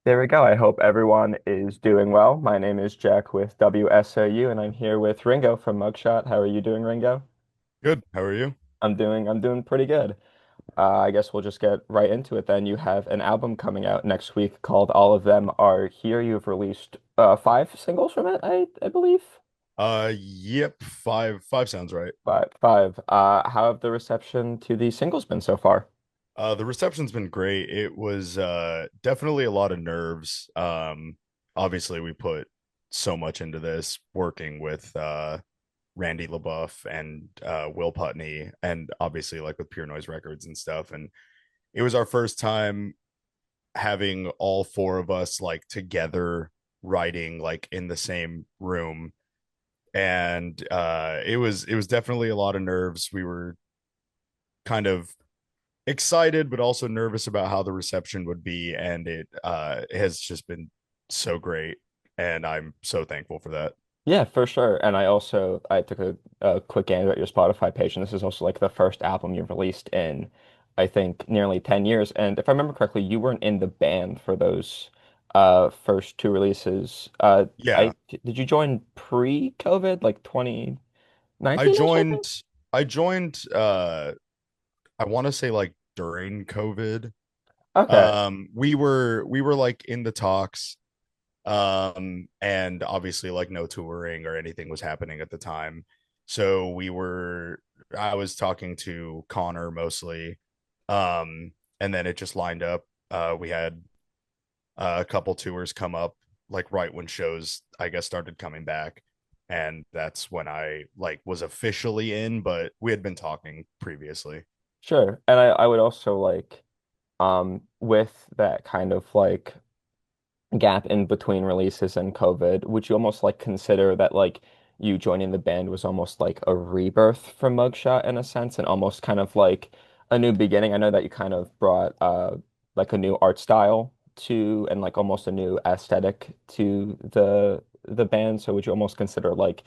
There we go. I hope everyone is doing well. My name is Jack with WSOU, and I'm here with Ringo from Mugshot. How are you doing, Ringo? Good. How are you? I'm doing pretty good. I guess we'll just get right into it then. You have an album coming out next week called All of Them Are Here. You've released five singles from it, I believe. Yep. Five sounds right. Five. How have the reception to these singles been so far? The reception's been great. It was definitely a lot of nerves. Obviously we put so much into this working with Randy LaBeouf and Will Putney and obviously like with Pure Noise Records and stuff. And it was our first time having all four of us like together writing like in the same room. And it was definitely a lot of nerves. We were kind of excited but also nervous about how the reception would be, and it has just been so great, and I'm so thankful for that. Yeah, for sure. And I took a quick gander at your Spotify page, and this is also like the first album you've released in, I think, nearly 10 years. And if I remember correctly, you weren't in the band for those first two releases. Yeah, Did you join pre-COVID, like i 2019-ish, I think? joined I joined I want to say like during COVID. Okay. We were like in the talks, and obviously like no touring or anything was happening at the time, so I was talking to Connor mostly, and then it just lined up. We had a couple tours come up like right when shows I guess started coming back, and that's when I like was officially in, but we had been talking previously. Sure. And I would also like with that kind of like gap in between releases and COVID, would you almost like consider that like you joining the band was almost like a rebirth from Mugshot in a sense and almost kind of like a new beginning? I know that you kind of brought like a new art style to and like almost a new aesthetic to the band. So would you almost consider like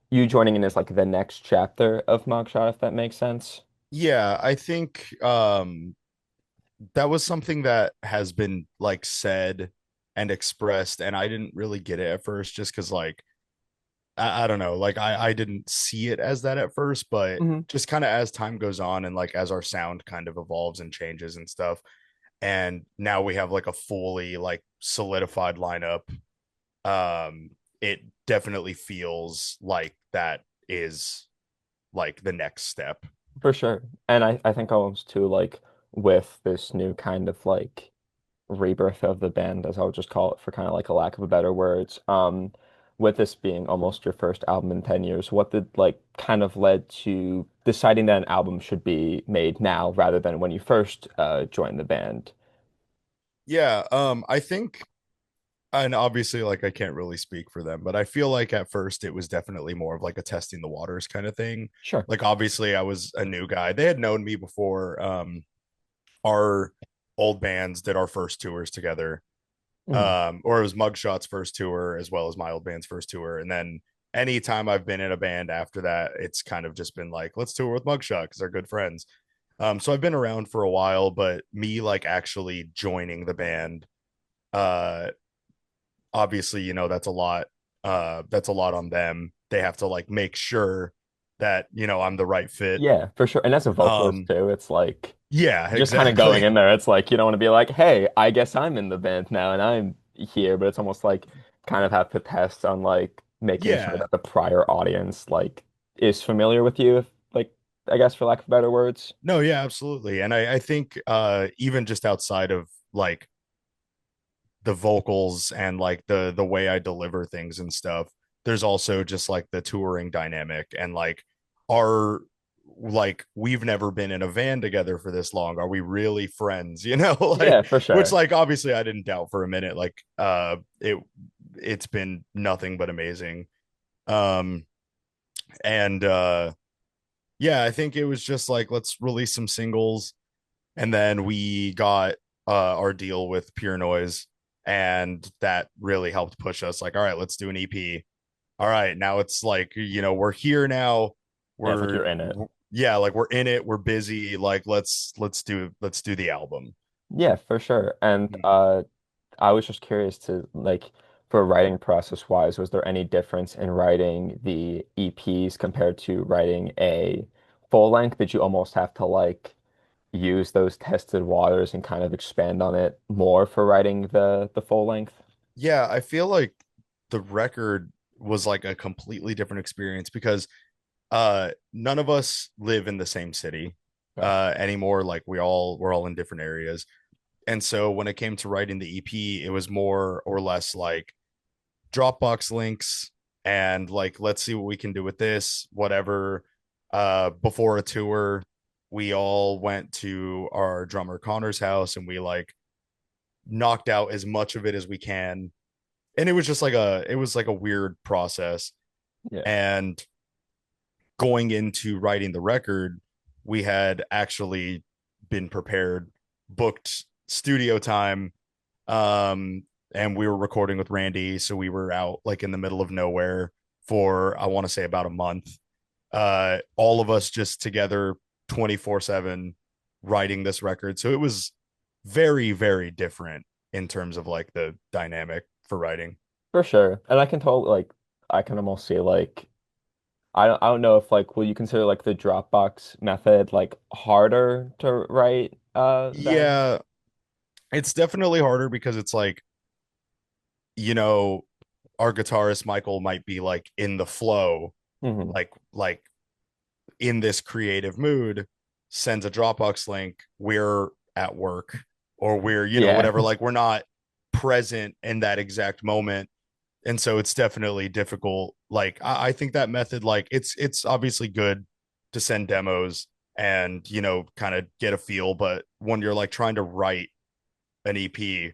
you joining in as like the next chapter of Mugshot, if that makes sense? Yeah, I think that was something that has been like said and expressed, and I didn't really get it at first just because like I don't know, like I didn't see it as that at first, but Hmm. just kind of as time goes on and like as our sound kind of evolves and changes and stuff, and now we have like a fully like solidified lineup. It definitely feels like that is like the next step. For sure. And I think almost too like with this new kind of like rebirth of the band, as I would just call it for kind of like a lack of a better words. With this being almost your first album in 10 years, what did like kind of led to deciding that an album should be made now rather than when you first joined the band? Yeah, I think, and obviously like I can't really speak for them, but I feel like at first it was definitely more of like a testing the waters kind of thing. Sure. Like obviously I was a new guy. They had known me before. Our old bands did our first tours together. Mhm. Or it was Mugshot's first tour as well as my old band's first tour. And then anytime I've been in a band after that, it's kind of just been like, let's tour with Mugshot because they're good friends. So I've been around for a while, but me like actually joining the band, uh, obviously, that's a lot on them. They have to like make sure that, I'm the right fit. Yeah, for sure. And as a vocalist Um, too, it's like yeah, just kind of going exactly. in there. It's like you don't want to be like, hey, I guess I'm in the band now and I'm here, but it's almost like kind of have to test on like making sure Yeah. that the prior audience like is familiar with you, if, like I guess for lack of better words. No, yeah, absolutely. And I think even just outside of like the vocals and like the way I deliver things and stuff, there's also just like the touring dynamic and like our like we've never been in a van together for this long. Are we really friends? Yeah, Like for which sure. like obviously I didn't doubt for a minute. Like it's been nothing but amazing. Um and yeah, I think it was just like let's release some singles, and then we got our deal with Pure Noise, and that really helped push us like all right, let's do an EP. all right, now it's like, we're here now. Yeah, it's like you're in it. Yeah, like we're in it, we're busy, like let's do the album. Yeah, for sure. And Mm. I was just curious to like for writing process wise, was there any difference in writing the EPs compared to writing a full length? Did you almost have to like use those tested waters and kind of expand on it more for writing the full length? Yeah, I feel like the record was like a completely different experience because none of us live in the same city Okay. anymore. Like we're all in different areas. And so when it came to writing the EP, it was more or less like Dropbox links and like let's see what we can do with this, whatever. Before a tour, we all went to our drummer Connor's house and we like knocked out as much of it as we can. And it was like a weird process. Yeah. And going into writing the record, we had actually been prepared, booked studio time, um, and we were recording with Randy. So we were out like in the middle of nowhere for I want to say about a month. All of us just together 24/7 writing this record. So it was very, very different in terms of like the dynamic for writing. For sure. And I can totally like I can almost see like I don't know if like will you consider like the Dropbox method like harder to write than Yeah, it's definitely harder because it's like, you know, our guitarist Michael might be like in the flow, Mhm. like in this creative mood, sends a Dropbox link, we're at work or we're, Yeah. whatever, like we're not present in that exact moment. And so it's definitely difficult. Like I think that method, like it's obviously good to send demos and kind of get a feel, but when you're like trying to write an EP,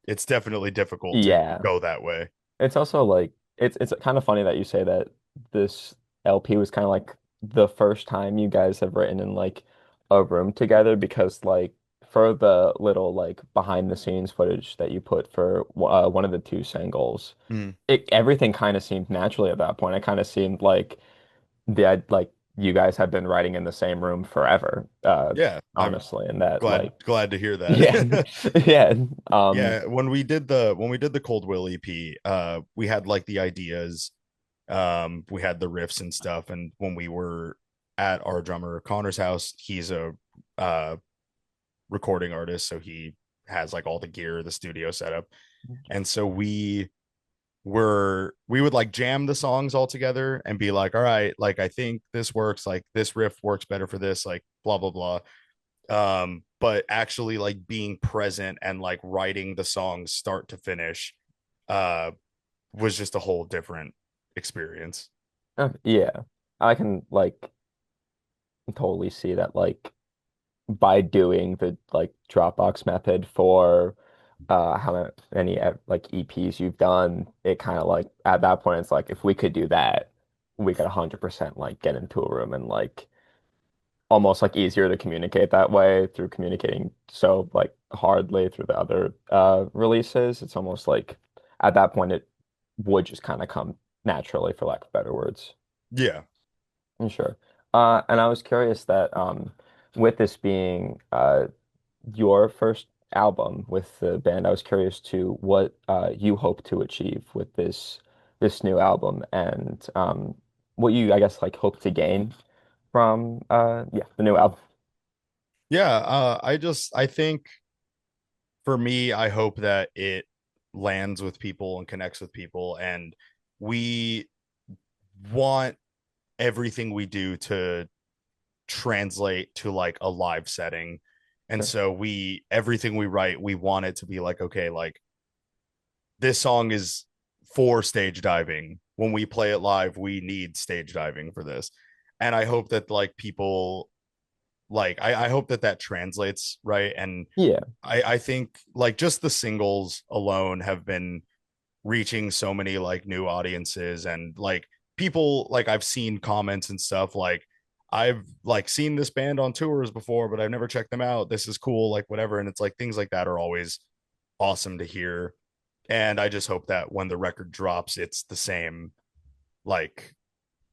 it's definitely difficult to Yeah. go that way. It's also like it's kind of funny that you say that this LP was kind of like the first time you guys have written in like a room together because like for the little like behind the scenes footage that you put for one of the two singles, Mm. everything kind of seemed naturally at that point. It kind of seemed like like you guys had been writing in the same room forever, Yeah, I'm honestly, and that glad like glad to hear yeah, that. yeah, Yeah, when we did the Cold Will EP, we had like the ideas, we had the riffs and stuff, and when we were at our drummer Connor's house, he's a uh recording artist, so he has like all the gear, the studio setup, and so we would like jam the songs all together and be like, all right, like I think this works, like this riff works better for this, like blah blah blah. But actually like being present and like writing the songs start to finish uh was just a whole different experience. yeah. I can like totally see that like by doing the like Dropbox method for how many like EPs you've done, it kind of like at that point it's like if we could do that, we could 100% like get into a room and like almost like easier to communicate that way through communicating so like hardly through the other releases. It's almost like at that point it would just kind of come naturally for lack of better words. Yeah. Sure. And I was curious that with this being your first album with the band, I was curious to what you hope to achieve with this new album and what you, I guess, like hope to gain from yeah, the new album. Yeah, I think for me, I hope that it lands with people and connects with people, and we want everything we do to translate to like a live setting. And Sure. so everything we write, we want it to be like, okay, like this song is for stage diving. When we play it live, we need stage diving for this. And I hope that like people like I hope that that translates right. And Yeah, I think like just the singles alone have been reaching so many like new audiences, and like people, like I've seen comments and stuff like I've like seen this band on tours before, but I've never checked them out. This is cool, like whatever. And it's like things like that are always awesome to hear. And I just hope that when the record drops, it's the same like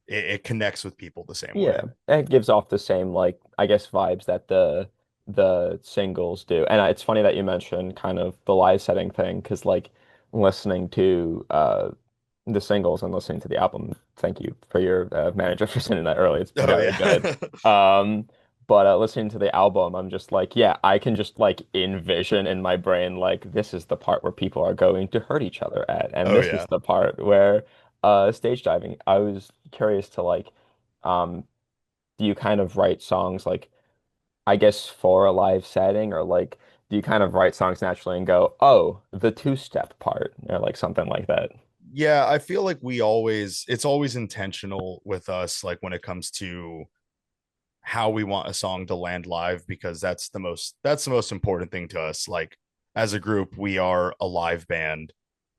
it connects with people the same Yeah, way. it gives off the same like I guess vibes that the singles do. And it's funny that you mentioned kind of the live setting thing because like listening to the singles and listening to the album. Thank you for your manager for sending that early. It's Oh very good. yeah. But listening to the album, I'm just like, yeah, I can just like envision in my brain like this is the part where people are going to hurt each other at, and Oh this is yeah. the part where stage diving. I was curious to like um do you kind of write songs like I guess for a live setting or like do you kind of write songs naturally and go, oh, the two-step part or like something like that? Yeah, I feel like it's always intentional with us, like when it comes to how we want a song to land live, because that's the most important thing to us. Like as a group, we are a live band.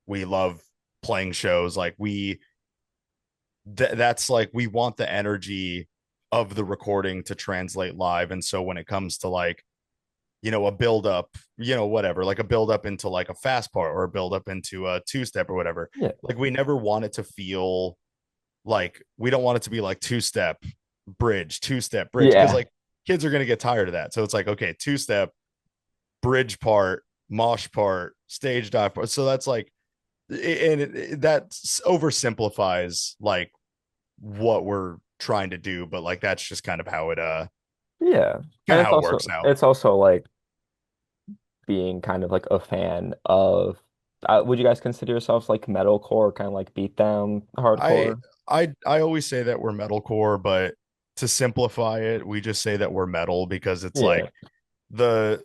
We love playing shows. Like that's like we want the energy of the recording to translate live. And so when it comes to like, a build up, whatever, like a build up into like a fast part or a build up into a two step or whatever, Yeah. like we never want it to feel like we don't want it to be like two step bridge, because Yeah. like kids are going to get tired of that. So it's like, okay, two step, bridge part, mosh part, stage dive part. So that's like, that oversimplifies like what we're trying to do, but like that's just kind of how it Yeah. kind And of how it works out. it's also like being kind of like a fan of would you guys consider yourselves like metalcore, kind of like beatdown I hardcore? I always say that we're metalcore, but to simplify it, we just say that we're metal, because it's Yeah. like the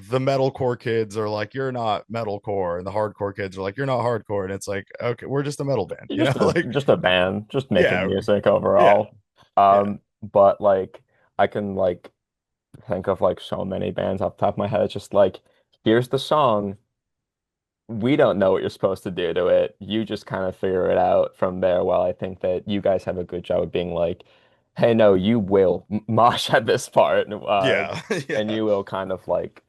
the metalcore kids are like, you're not metalcore, and the hardcore kids are like, you're not hardcore, and it's like, okay, we're just a metal band, You're like just a band, just making yeah, music yeah, overall. yeah, But like I can like think of like so many bands off the top of my head. It's just like here's the song. We don't know what you're supposed to do to it. You just kind of figure it out from there. While I think that you guys have a good job of being like, hey, no, you will mosh at this part, yeah, and yeah. you will kind of like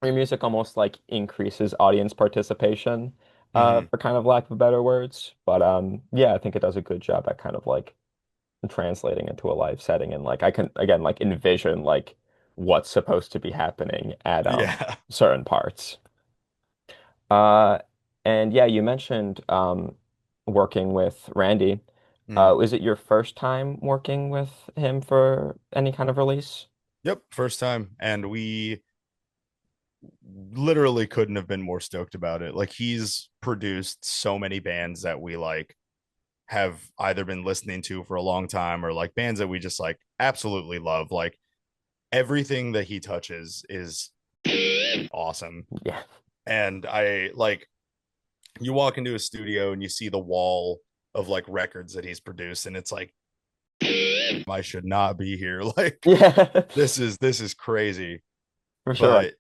your music almost like increases audience participation, Hmm. for kind of lack of better words. But yeah, I think it does a good job at kind of like translating into a live setting, and like I can again like envision like what's supposed to be happening at Yeah. certain parts. Uh, and yeah, you mentioned working with Randy. Mhm. Is it your first time working with him for any kind of release? Yep, first time, and we literally couldn't have been more stoked about it. Like he's produced so many bands that we like have either been listening to for a long time, or like bands that we just like absolutely love. Like everything that he touches is awesome. Yeah. And I like, you walk into a studio and you see the wall of like records that he's produced, and it's like, I should not be here. Like Yeah, this is crazy. for sure. But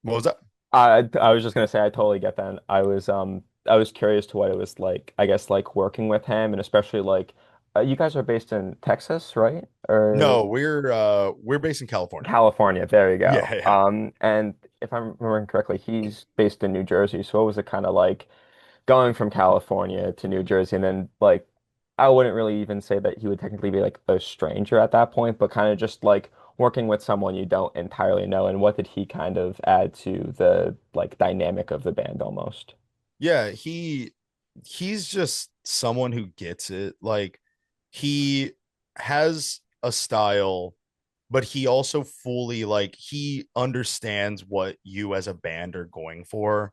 what was that? I was just gonna say I totally get that. I was curious to what it was like, I guess like working with him and especially like you guys are based in Texas, right? Or No, we're based in California. California, there you Yeah, go. yeah. And if I'm remembering correctly, he's based in New Jersey. So what was it kind of like going from California to New Jersey and then like I wouldn't really even say that he would technically be like a stranger at that point, but kind of just like working with someone you don't entirely know. And what did he kind of add to the like dynamic of the band almost? Yeah, he's just someone who gets it. Like he has a style, but he also fully like he understands what you as a band are going for,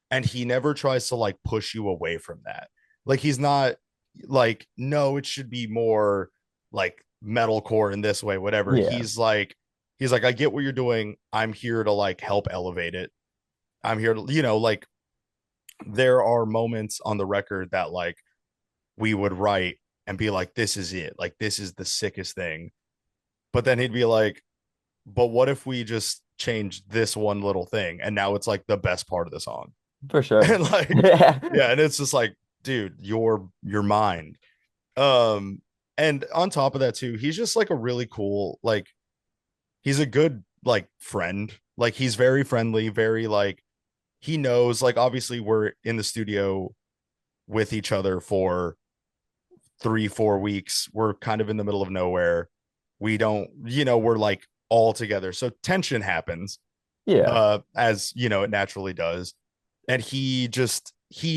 and he never tries to like push you away from that. Like he's not like, no, it should be more like metalcore in this way, whatever. Yeah, He's like, I get what you're doing. I'm here to like help elevate it. I'm here to, like there are moments on the record that like we would write and be like, this is it. Like this is the sickest thing. But then he'd be like, but what if we just change this one little thing and now it's like the best part of the song? for sure. And like, Yeah. yeah, and it's just like, dude, your mind. Um, and on top of that too, he's just like a really cool, like he's a good like friend. Like he's very friendly, very like he knows, like obviously we're in the studio with each other for 3 4 weeks. We're kind of in the middle of nowhere. We don't, we're like all together, so tension happens, Yeah. as it naturally does. And he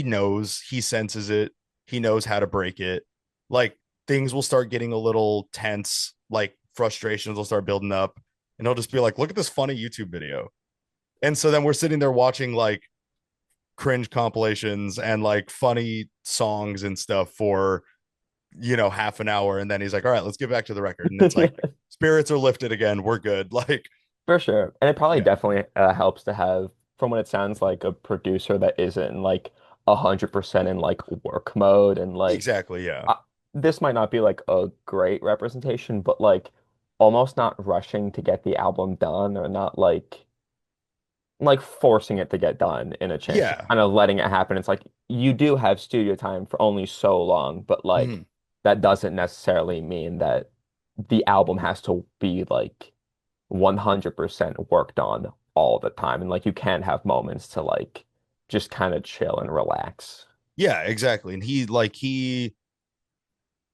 knows, he senses it, he knows how to break it. Like, things will start getting a little tense, like frustrations will start building up, and he'll just be like, look at this funny YouTube video. And so then we're sitting there watching like cringe compilations and like funny songs and stuff for half an hour, and then he's like, all right, let's get back to the record. And it's like, spirits are lifted again, we're good. Like, For sure. And it probably yeah, definitely helps to have, from what it sounds like, a producer that isn't like 100% in like work mode and like exactly, yeah. uh, this might not be like a great representation, but like almost not rushing to get the album done or not like forcing it to get done in a chance, just Yeah. kind of letting it happen. It's like you do have studio time for only so long, but like Mhm. that doesn't necessarily mean that the album has to be like 100% worked on all the time. And like you can have moments to like just kind of chill and relax. Yeah, exactly. And he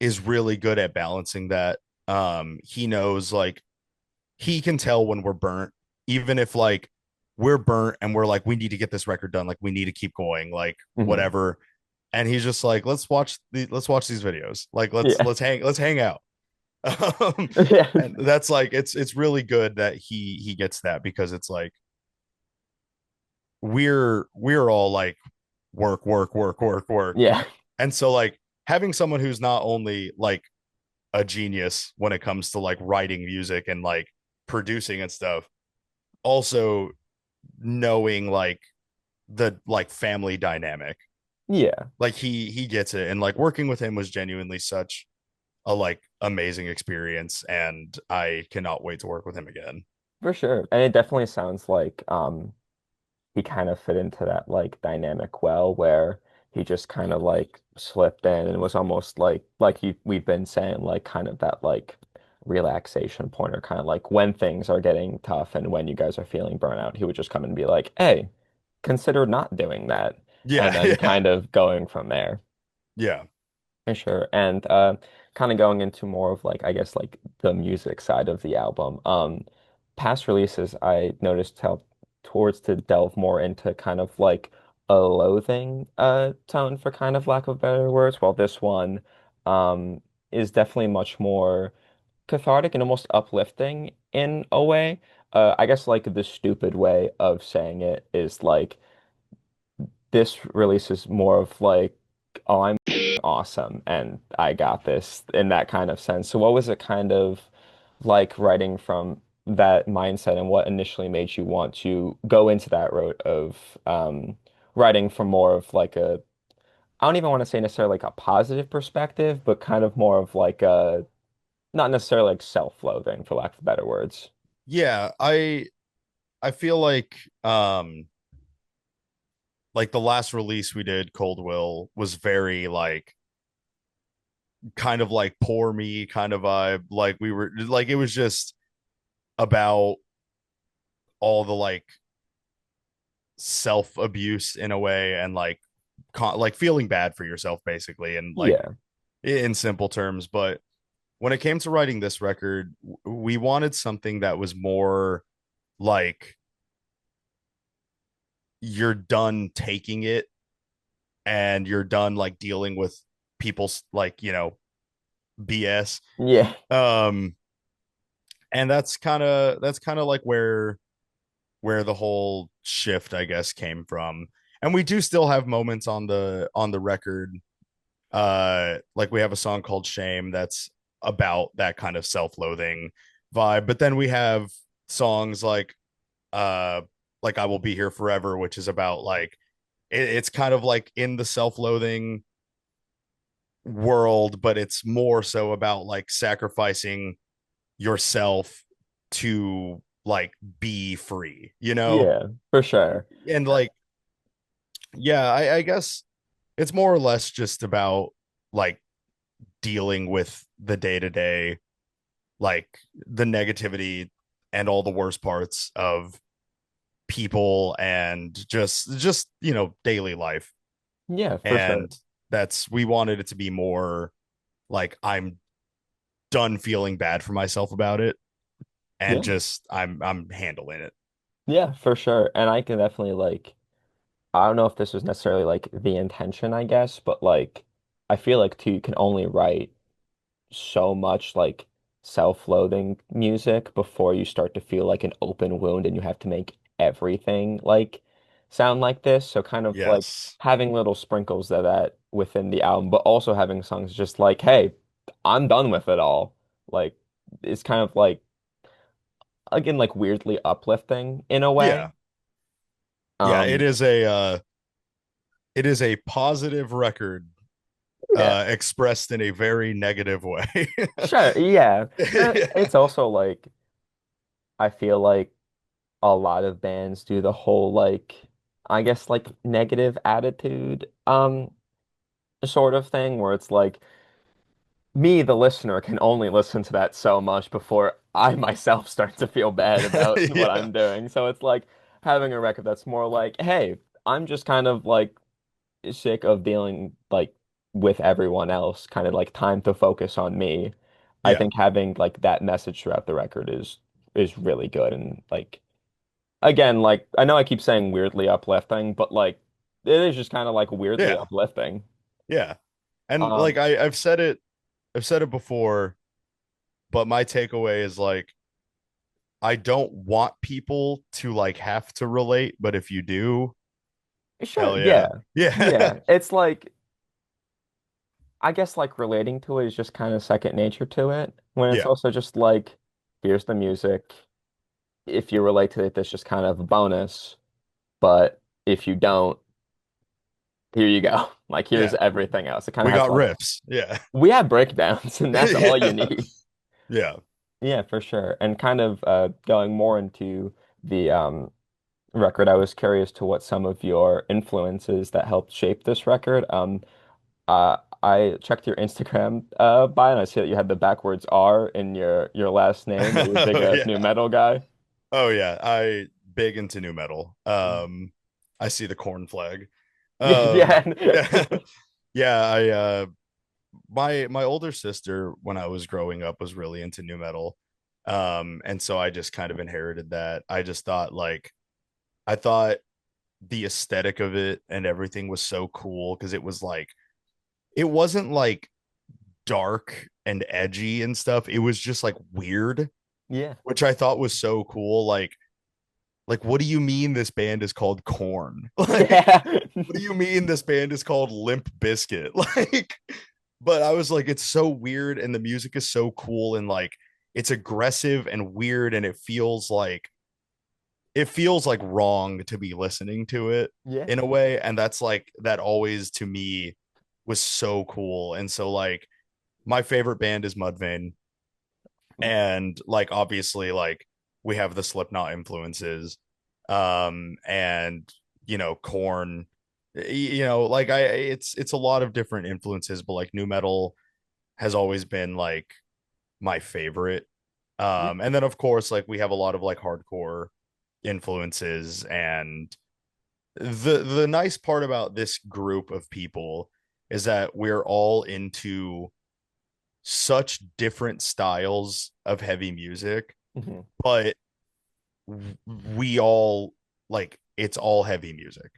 is really good at balancing that. He knows, like, he can tell when we're burnt, even if like we're burnt and we're like, we need to get this record done, like we need to keep going, like Hmm. whatever. And he's just like, let's watch these videos, like Yeah. let's hang out. um, Yeah. and that's like, it's really good that he gets that, because it's like we're all like work work work work work. Yeah. And so like having someone who's not only like a genius when it comes to like writing music and like producing and stuff, also knowing like the like family dynamic, Yeah. like he gets it. And like working with him was genuinely such a like amazing experience, and I cannot wait to work with him again. For sure. And it definitely sounds like he kind of fit into that like dynamic well where he just kind of like slipped in and was almost like we've been saying like kind of that like relaxation point or kind of like when things are getting tough and when you guys are feeling burnout, he would just come and be like, "Hey, consider not doing that." And Yeah. then Yeah. kind of going from there. Yeah. For sure. And kind of going into more of like I guess like the music side of the album. Past releases I noticed how towards to delve more into kind of like a loathing tone for kind of lack of better words. While this one um is definitely much more cathartic and almost uplifting in a way. I guess like the stupid way of saying it is like this release is more of like, oh, I'm awesome and I got this in that kind of sense. So what was it kind of like writing from that mindset and what initially made you want to go into that route of writing from more of like a, I don't even want to say necessarily like a positive perspective, but kind of more of like a, not necessarily like self-loathing for lack of better words. Yeah, I feel like the last release we did, Cold Will, was very like kind of like poor me kind of vibe. Like we were like, it was just about all the like self abuse in a way, and like like feeling bad for yourself basically, and like Yeah. in simple terms. But when it came to writing this record, we wanted something that was more like, you're done taking it, and you're done like dealing with people's like, BS. Yeah. um and that's kind of like where the whole shift, I guess, came from. And we do still have moments on the record, like we have a song called Shame that's about that kind of self-loathing vibe. But then we have songs uh like I Will Be Here Forever, which is about like, it's kind of like in the self-loathing world, but it's more so about like sacrificing yourself to like be free, Yeah, for sure. and like, yeah, I guess it's more or less just about like dealing with the day to day, like the negativity and all the worst parts of people, and just daily life. Yeah, for sure. And we wanted it to be more like I'm done feeling bad for myself about it, and Yeah. just I'm handling it. Yeah, for sure. And I can definitely like I don't know if this was necessarily like the intention, I guess, but like I feel like too you can only write so much like self-loathing music before you start to feel like an open wound and you have to make everything like sound like this. So kind of like Yes. having little sprinkles of that within the album, but also having songs just like, hey, I'm done with it all. Like it's kind of like again like weirdly uplifting in a way. Yeah. Yeah, Um it is a positive record yeah, expressed in a very negative way. sure, yeah. Yeah. It's also like I feel like a lot of bands do the whole like I guess like negative attitude sort of thing where it's like me the listener can only listen to that so much before I myself start to feel bad about what Yeah. I'm doing. So it's like having a record that's more like, hey, I'm just kind of like sick of dealing like with everyone else, kind of like time to focus on me. I Yeah. think having like that message throughout the record is really good and like again, like I know I keep saying weirdly uplifting, but like it is just kind of like weirdly Yeah. uplifting. Yeah. And like Um, I've said it before, but my takeaway is like I don't want people to like have to relate, but if you do, sure, hell yeah. yeah. Yeah. Yeah. It's like I guess like relating to it is just kind of second nature to it. When it's Yeah. also just like here's the music. If you relate to it, that's just kind of a bonus. But if you don't, here you go. Like here's Yeah. everything else. It kind of We has got like riffs. Yeah. we have breakdowns and that's all you Yeah. need. Yeah. Yeah, for sure. And kind of going more into the record, I was curious to what some of your influences that helped shape this record. I checked your Instagram bio and I see that you had the backwards R in your last name. Are you a big Oh new yeah. metal guy? Oh yeah. I big into new metal. Mm. I see the corn flag. Yeah. Yeah. Yeah, I my older sister when I was growing up was really into new metal. And so I just kind of inherited that. I just thought like I thought the aesthetic of it and everything was so cool because it was like it wasn't like dark and edgy and stuff. It was just like weird, Yeah. which I thought was so cool. Like what do you mean this band is called Corn? Like Yeah. what do you mean this band is called Limp Biscuit? Like but I was like it's so weird and the music is so cool and like it's aggressive and weird and it feels like wrong to be listening to it Yeah. in a way and that's like that always to me was so cool and so like my favorite band is Mudvayne and like obviously like we have the Slipknot influences and you know Corn you know like I it's a lot of different influences but like new metal has always been like my favorite Yeah. and then of course like we have a lot of like hardcore influences and the nice part about this group of people is that we're all into such different styles of heavy music Mhm. but we all like it's all heavy music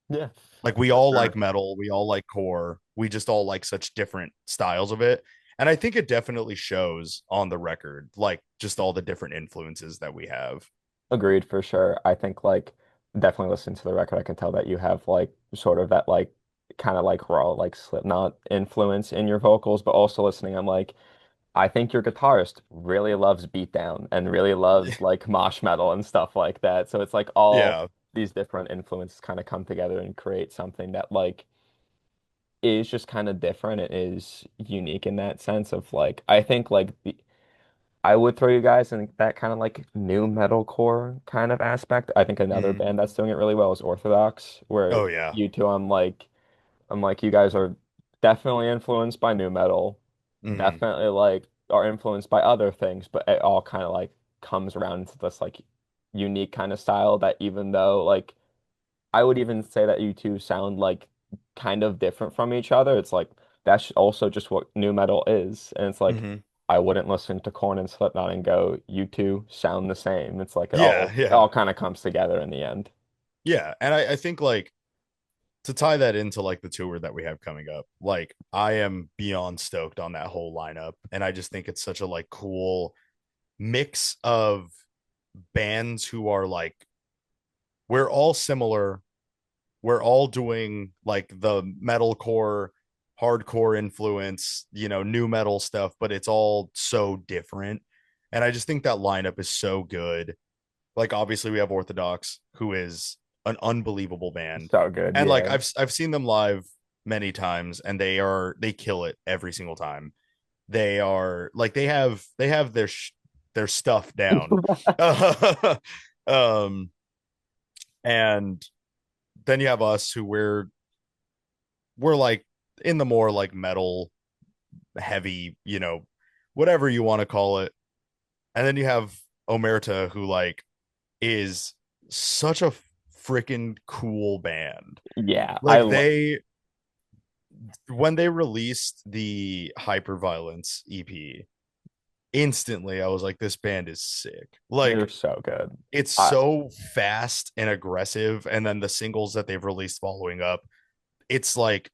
Yeah. like we For all like sure. metal we all like core we just all like such different styles of it and I think it definitely shows on the record like just all the different influences that we have. Agreed for sure. I think like definitely listening to the record, I can tell that you have like sort of that like kind of like raw like Slipknot influence in your vocals, but also listening, I'm like, I think your guitarist really loves beatdown and really loves like mosh metal and stuff like that. So it's like all Yeah. these different influences kind of come together and create something that like is just kind of different. It is unique in that sense of like I think like I would throw you guys in that kind of like new metalcore kind of aspect. I think another Mhm. band that's doing it really well is Orthodox, where Oh yeah. you two, I'm like, you guys are definitely influenced by new metal, Mhm. definitely like are influenced by other things, but it all kind of like comes around to this like unique kind of style that even though like I would even say that you two sound like kind of different from each other, it's like that's also just what new metal is. And it's like Hmm. I wouldn't listen to Korn and Slipknot and go, you two sound the same. It's like Yeah, it all yeah, kind of comes together in the end. yeah. And I think like to tie that into like the tour that we have coming up, like I am beyond stoked on that whole lineup. And I just think it's such a like cool mix of bands who are like, we're all similar. We're all doing like the metalcore, hardcore influence, new metal stuff, but it's all so different. And I just think that lineup is so good. Like obviously we have Orthodox, who is an unbelievable band. So good, And like yeah. I've seen them live many times and they kill it every single time. They are like they have their stuff down. um and then you have us who we're like in the more like metal heavy, whatever you want to call it. And then you have Omerta, who like is such a freaking cool band. Yeah, I Like love. when they released the Hyperviolence EP, instantly I was like, this band is sick. They're Like so good. it's I so fast and aggressive. And then the singles that they've released following up, it's like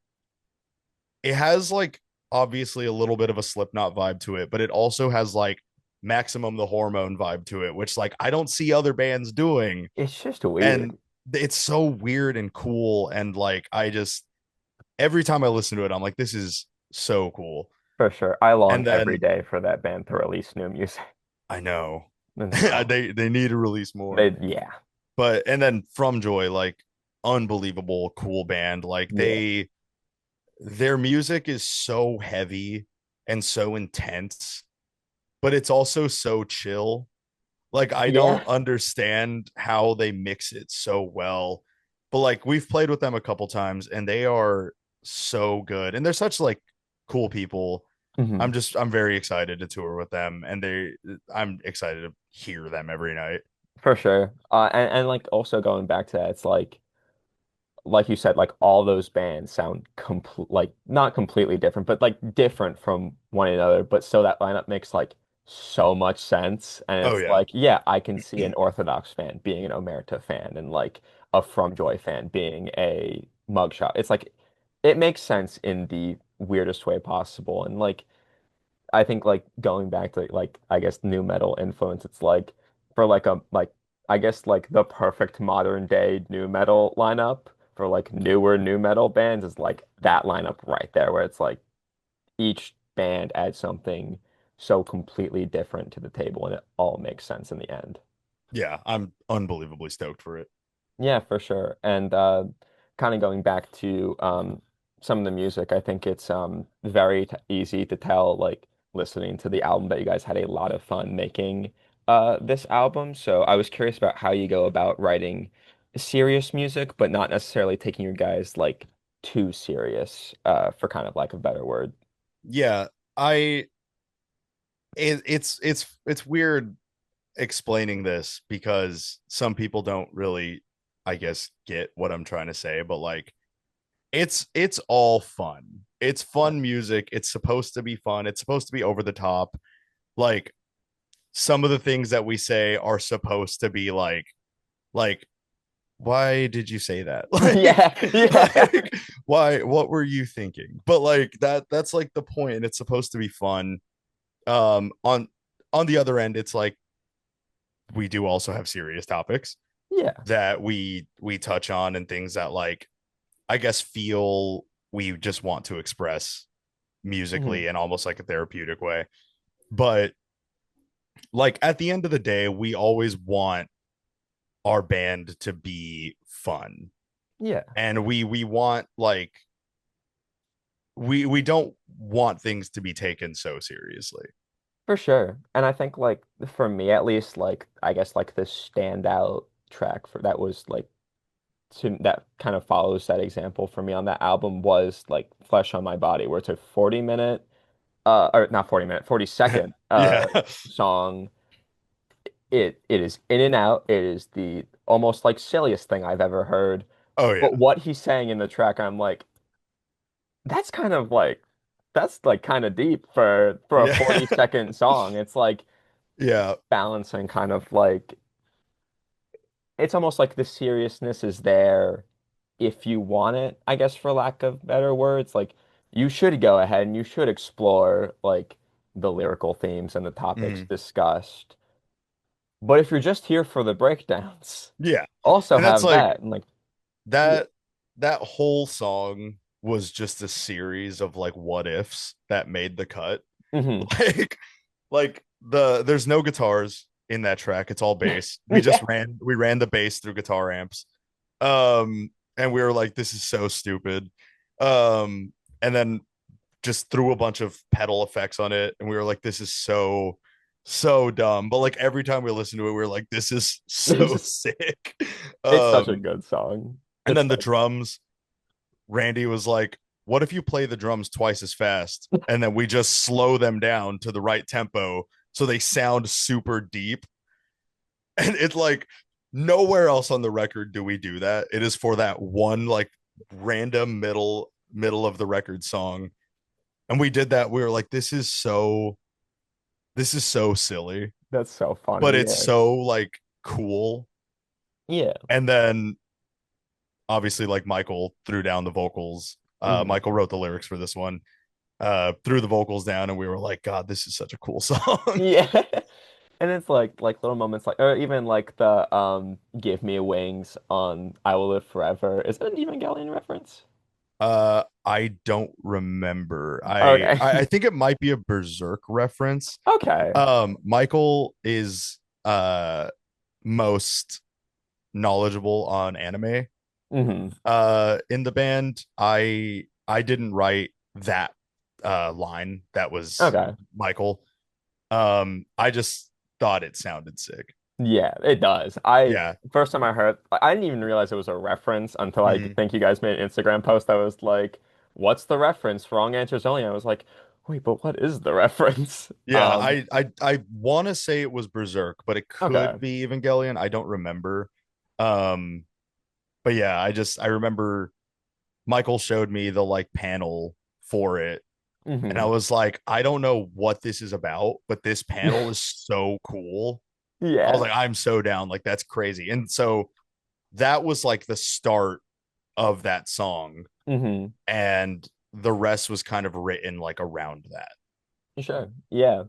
it has like obviously a little bit of a Slipknot vibe to it, but it also has like Maximum the Hormone vibe to it, which like I don't see other bands doing. it's just weird And it's so weird and cool. And like I just every time I listen to it, I'm like, this is so cool. for sure. I long And every then day for that band to release new music. I know And so they need to release more. yeah, But and then From Joy, like unbelievable cool band. Like yeah, their music is so heavy and so intense, but it's also so chill. Like I yeah. don't understand how they mix it so well. But like we've played with them a couple times and they are so good. And they're such like cool people. Hmm. I'm very excited to tour with them and I'm excited to hear them every night. For sure. And like also going back to that, it's like you said, like all those bands sound complete, like not completely different, but like different from one another. But so that lineup makes like so much sense. And Oh it's yeah. like, yeah, I can see an Orthodox fan being an Omerta fan and like a From Joy fan being a Mugshot. It's like it makes sense in the weirdest way possible. And like I think like going back to like I guess new metal influence, it's like for like a like I guess like the perfect modern day new metal lineup for like newer new metal bands is like that lineup right there where it's like each band adds something so completely different to the table and it all makes sense in the end. Yeah, I'm unbelievably stoked for it. Yeah, for sure. And kind of going back to some of the music, I think it's very t easy to tell, like listening to the album, that you guys had a lot of fun making this album. So I was curious about how you go about writing serious music, but not necessarily taking your guys like too serious, for kind of lack of a better word. Yeah, I it's weird explaining this because some people don't really, I guess, get what I'm trying to say, but like it's all fun. It's Yeah. fun music. It's supposed to be fun. It's supposed to be over the top. Like some of the things that we say are supposed to be like why did you say that? Yeah, yeah. Like why what were you thinking? But like that's like the point and it's supposed to be fun. On the other end it's like we do also have serious topics Yeah. that we touch on and things that like I guess feel we just want to express Hmm. musically in almost like a therapeutic way. But like at the end of the day, we always want our band to be fun. Yeah. And we want like we don't want things to be taken so seriously. For sure. And I think like for me at least, like I guess like the standout track for that was like that kind of follows that example for me on that album was like Flesh on My Body, where it's a 40-minute or not 40-minute, 40-second Yeah. song. It is in and out. It is the almost like silliest thing I've ever heard. Oh But yeah. what he's saying in the track, I'm like, that's kind of like that's like kind of deep for a Yeah. 40-second song. It's like Yeah. balancing kind of like it's almost like the seriousness is there if you want it, I guess for lack of better words. Like you should go ahead and you should explore like the lyrical themes and the topics Mhm. discussed. But if you're just here for the breakdowns, Yeah. also And that's have like that and like yeah. that that whole song was just a series of like what ifs that made the cut. Hmm. Like there's no guitars in that track. It's all bass. Yeah. We ran the bass through guitar amps. And we were like, this is so stupid. And then just threw a bunch of pedal effects on it, and we were like, this is so dumb. But like every time we listened to it, we were like, this is so sick. It's such a Um, good song. and It's then the drums, Randy was like, what if you play the drums twice as fast and then we just slow them down to the right tempo so they sound super deep? And it's like nowhere else on the record do we do that. It is for that one like random middle of the record song. And we did that. We were like, this is so silly, that's so but funny. it's Yeah. so like cool. Yeah. And then obviously like Michael threw down the vocals. Hmm. Michael wrote the lyrics for this one, threw the vocals down, and we were like, God, this is such a cool song. Yeah. And it's like little moments like or even like the Give Me Wings on I Will Live Forever. Is that an Evangelion reference? I don't remember. Okay. I think it might be a Berserk reference. Okay. Michael is most knowledgeable on anime Hmm. in the band. I didn't write that line. That was Okay. Michael. I just thought it sounded sick. Yeah, it does. I Yeah. first time I heard, I didn't even realize it was a reference until I Mhm. think you guys made an Instagram post that was like, "What's the reference? Wrong answers only." I was like, "Wait, but what is the reference?" Yeah, I want to say it was Berserk, but it Okay. could be Evangelion. I don't remember. Um, but yeah, I remember Michael showed me the like panel for it, and I Hmm. was like, I don't know what this is about, but this panel is so cool. I was Yeah. like, I'm so down. Like that's crazy. And so that was like the start of that song, Hmm. and the rest was kind of written like around that. Sure. Yeah.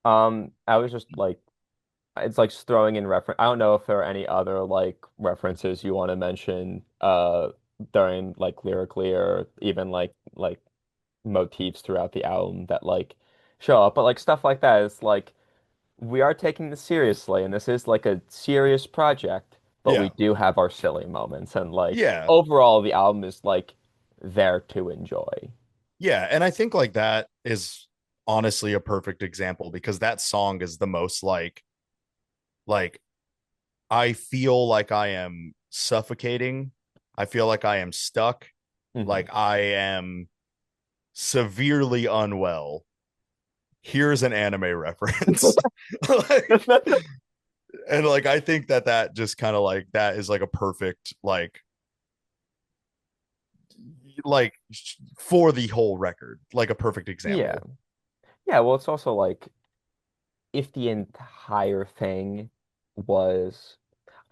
I was just like, it's like throwing in reference. I don't know if there are any other like references you want to mention, during like lyrically or even like motifs throughout the album that like show up, but like stuff like that is like we are taking this seriously, and this is like a serious project, but we Yeah. do have our silly moments, and like Yeah. overall, the album is like there to enjoy. Yeah, and I think like that is honestly a perfect example because that song is the most like I feel like I am suffocating. I feel like I am stuck. Hmm. Like I am severely unwell. Here's an anime reference. Like, and like I think that that just kind of like that is like a perfect like for the whole record, like a perfect Yeah. example. Yeah, well, it's also like if the entire thing was,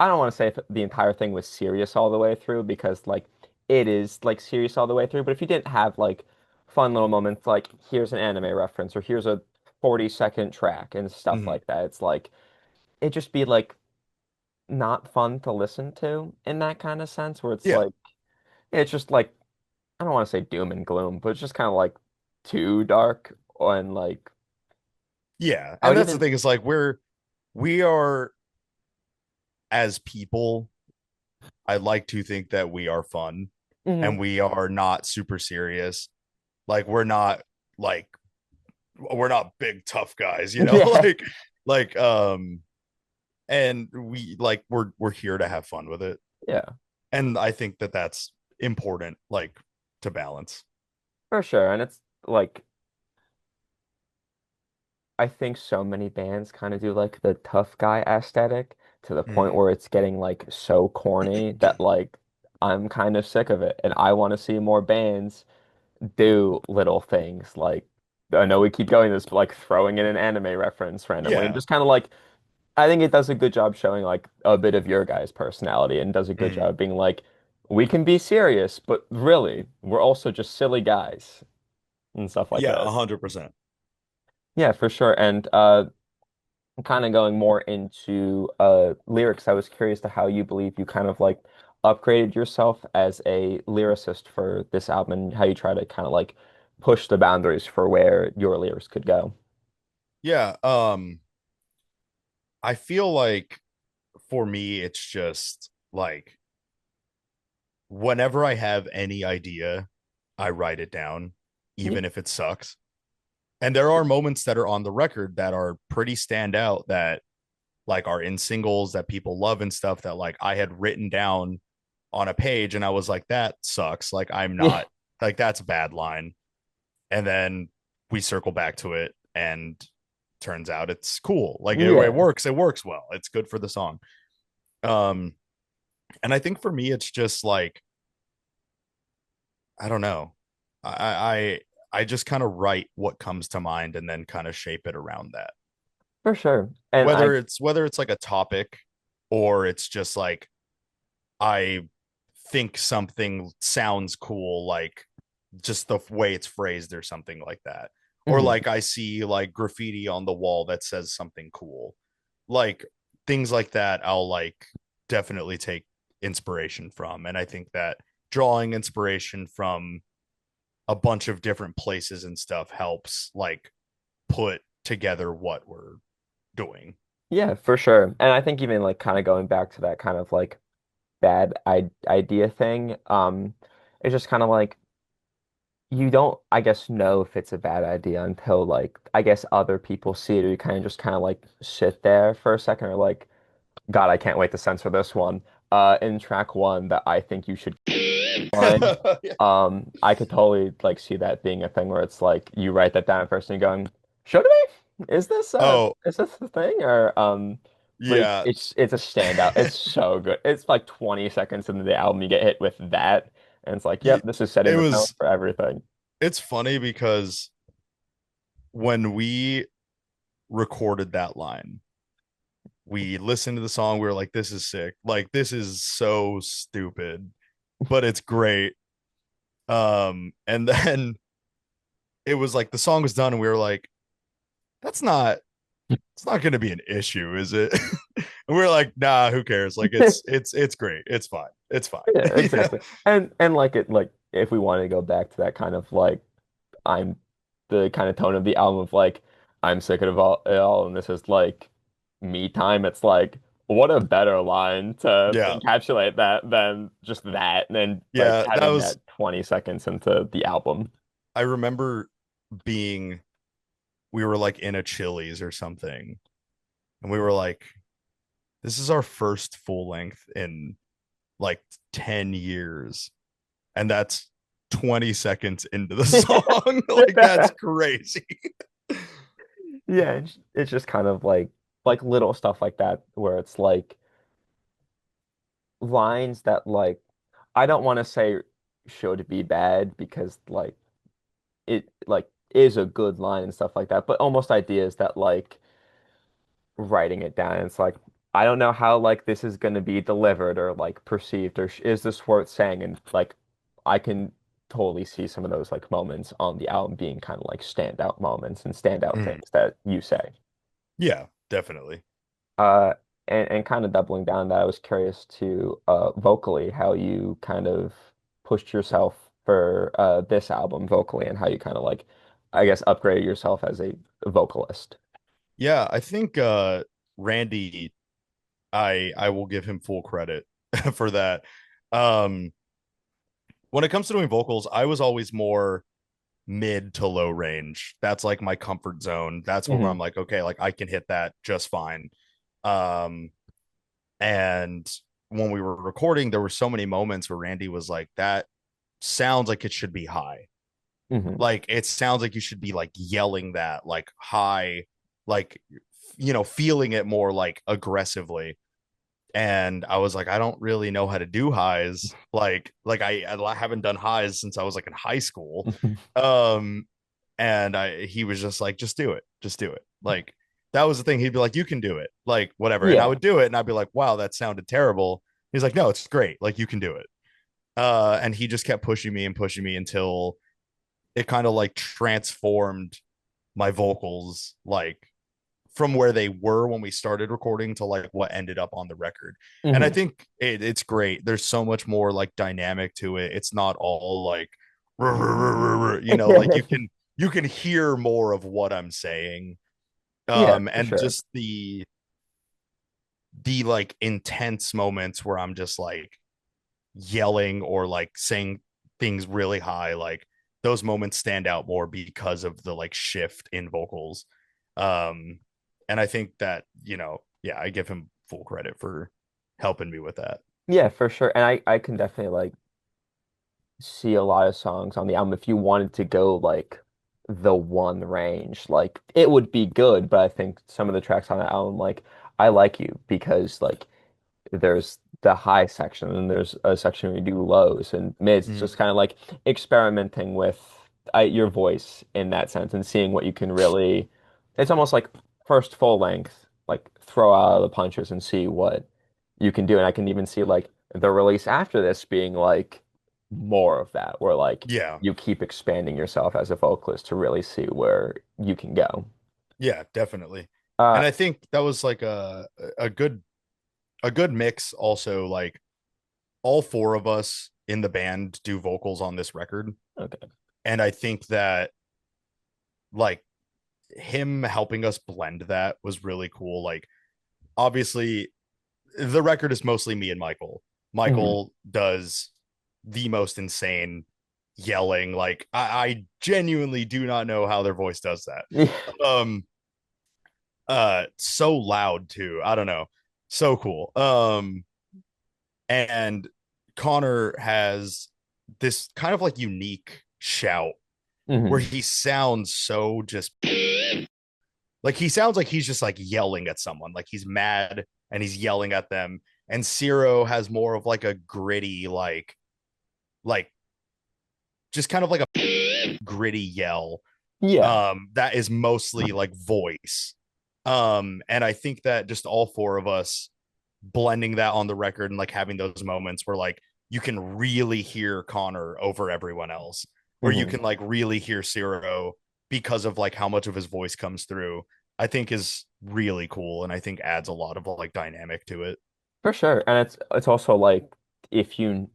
I don't want to say if the entire thing was serious all the way through because like it is like serious all the way through, but if you didn't have like fun little moments like here's an anime reference or here's a 40-second track and stuff Mhm. like that, it's like it just be like not fun to listen to in that kind of sense where it's Yeah. like it's just like I don't want to say doom and gloom, but it's just kind of like too dark and like Yeah. I And would that's the even thing is like we are as people, I like to think that we are fun and Mhm. we are not super serious. Like like we're not big tough guys, you know? Yeah. Like and we like we're here to have fun with it. Yeah, And I think that that's important like to balance. for sure. And it's like I think so many bands kind of do like the tough guy aesthetic to the point Mm. where it's getting like so corny that like I'm kind of sick of it and I want to see more bands do little things like I know we keep going this, but like throwing in an anime reference randomly and Yeah. just kind of like I think it does a good job showing like a bit of your guys' personality and does a good Mhm. job being like, we can be serious, but really, we're also just silly guys and stuff like Yeah, that. 100%. Yeah, for sure. And kind of going more into lyrics, I was curious to how you believe you kind of like upgraded yourself as a lyricist for this album and how you try to kind of like push the boundaries for where your lyrics could go. Yeah, I feel like for me it's just like whenever I have any idea, I write it down Yeah. even if it sucks. And there are moments that are on the record that are pretty stand out that like are in singles that people love and stuff that like I had written down on a page and I was like, that sucks. Like I'm Yeah. not like that's a bad line. And then we circle back to it and turns out it's cool. Like it Yeah, works. It works well. It's good for the song. Um, and I think for me, it's just like, I don't know. I just kind of write what comes to mind and then kind of shape it around that. for sure. And I Whether it's like a topic or it's just like I think something sounds cool, like just the way it's phrased or something like that. Or mhm. like I see like graffiti on the wall that says something cool. Like things like that, I'll like definitely take inspiration from. And I think that drawing inspiration from a bunch of different places and stuff helps like put together what we're doing. Yeah, for sure. And I think even like kind of going back to that kind of like bad I idea thing, it's just kind of like you don't, I guess, know if it's a bad idea until like I guess other people see it or you kind of just kind of like sit there for a second or like, God, I can't wait to censor this one. In track one that I think you should line. Yeah. I could totally like see that being a thing where it's like you write that down at first and you're going, should we? Oh, Is this the thing? Or but yeah. it's a standout. It's so good. It's like 20 seconds into the album you get hit with that, and it's like, yep, this is setting It the tone was for everything. it's funny because when we recorded that line, we listened to the song, we were like, this is sick. Like this is so stupid, but it's great. And then it was like the song was done and we were like, that's not it's not gonna be an issue, is it? And we are like, nah, who cares? Like it's great. It's fine. It's fine. Yeah, Yeah. exactly. And like it like if we want to go back to that kind of like I'm the kind of tone of the album of like I'm sick of it all and this is like me time. It's like what a better line to Yeah. encapsulate that than just that and then like Yeah. That having was that 20 seconds into the album. I remember being we were like in a Chili's or something, and we were like, this is our first full length in like 10 years. And that's 20 seconds into the song. Like, that's crazy. Yeah, it's just kind of like little stuff like that where it's like lines that like I don't want to say should be bad because like it like is a good line and stuff like that, but almost ideas that like writing it down. It's like I don't know how like this is going to be delivered or like perceived or sh is this worth saying? And like I can totally see some of those like moments on the album being kind of like standout moments and standout Mm. things that you say. Yeah, definitely. Uh, and kind of doubling down that I was curious to vocally how you kind of pushed yourself for this album vocally and how you kind of like I guess upgraded yourself as a vocalist. Yeah, I think Randy, I will give him full credit for that. Um when it comes to doing vocals, I was always more mid to low range. That's like my comfort zone. That's where Hmm. I'm like, okay, like I can hit that just fine. Um and when we were recording, there were so many moments where Randy was like, that sounds like it should be high. Hmm. Like it sounds like you should be like yelling that like high, like feeling it more like aggressively. and I was like, I don't really know how to do highs. I haven't done highs since I was like in high school. Um, and he was just like, just do it. Like that was the thing. He'd be like, you can do it, like whatever. And I Yeah. would do it, and I'd be like, wow, that sounded terrible. He's like, no, it's great. Like you can do it. And he just kept pushing me until it kind of like transformed my vocals, like from where they were when we started recording to like what ended up on the record. And I Hmm. think it's great. There's so much more like dynamic to it. It's not all like like you can hear more of what I'm saying. Yeah, for And sure. just the like intense moments where I'm just like yelling or like saying things really high, like those moments stand out more because of the like shift in vocals. um and I think that, yeah, I give him full credit for helping me with that. Yeah, for sure. And I can definitely like see a lot of songs on the album. If you wanted to go like the one range, like it would be good, but I think some of the tracks on the album, like I Like You because like there's the high section and there's a section where you do lows and mids. It's Mhm. just kind of like experimenting with your voice in that sense and seeing what you can really. It's almost like first full length, like throw out the punches and see what you can do. And I can even see like the release after this being like more of that, where like Yeah, you keep expanding yourself as a vocalist to really see where you can go. yeah, definitely. Uh, And I think that was like a good mix also. Like all four of us in the band do vocals on this record, okay. and I think that like him helping us blend that was really cool. Like obviously the record is mostly me and Michael. Hmm. Michael does the most insane yelling. Like I genuinely do not know how their voice does that. Yeah. Um so loud too. I don't know. So cool. And Connor has this kind of like unique shout where Hmm. he sounds so just like he sounds like he's just like yelling at someone, like he's mad and he's yelling at them. And Ciro has more of like a gritty, like just kind of like a gritty yell. Yeah. That is mostly like voice. And I think that just all four of us blending that on the record and like having those moments where like you can really hear Connor over everyone else, or you Hmm. can like really hear Ciro because of like how much of his voice comes through, I think is really cool, and I think adds a lot of like dynamic to it. For sure. And it's also like if you